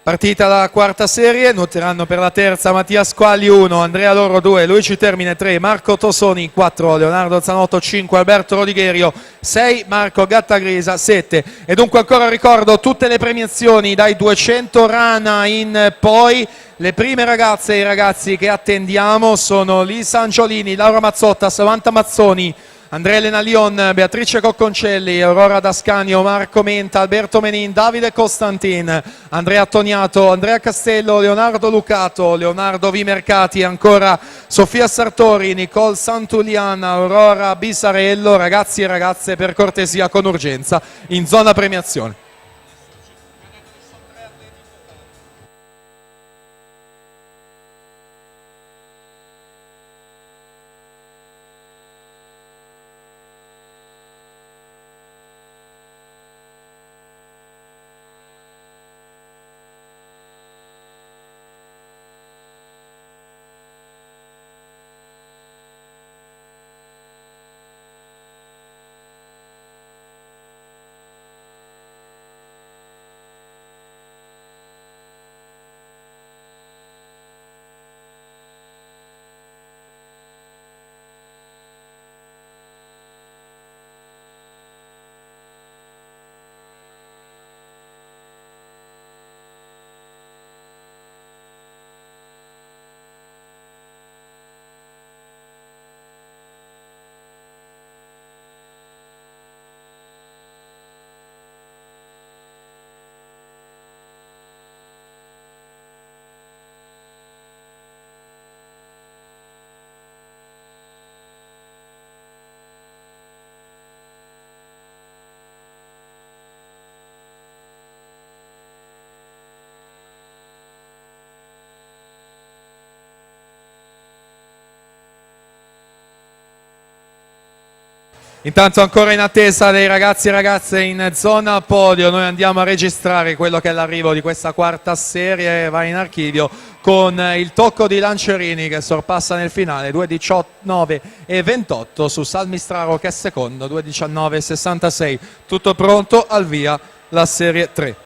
Partita la quarta serie, nuoteranno per la terza Mattia Squagli 1, Andrea Loro 2, Luigi Termine 3, Marco Tosoni 4, Leonardo Zanotto 5, Alberto Rodigherio 6, Marco Gattagrisa 7. E dunque ancora ricordo tutte le premiazioni dai 200 rana in poi. Le prime ragazze e i ragazzi che attendiamo sono Lisa Angiolini, Laura Mazzotta, Samantha Mazzoni, Andrea Elena Lion, Beatrice Cocconcelli, Aurora Dascanio, Marco Menta, Alberto Menin, Davide Costantin, Andrea Toniato, Andrea Castello, Leonardo Lucato, Leonardo Vimercati, ancora Sofia Sartori, Nicole Santuliana, Aurora Bisarello. Ragazzi e ragazze, per cortesia, con urgenza, in zona premiazione. Intanto ancora in attesa dei ragazzi e ragazze in zona podio, noi andiamo a registrare quello che è l'arrivo di questa quarta serie, va in archivio con il tocco di Lancerini che sorpassa nel finale 2:19 e 28 su Salmistraro che è secondo 2:19 e 66. Tutto pronto, al via la serie 3.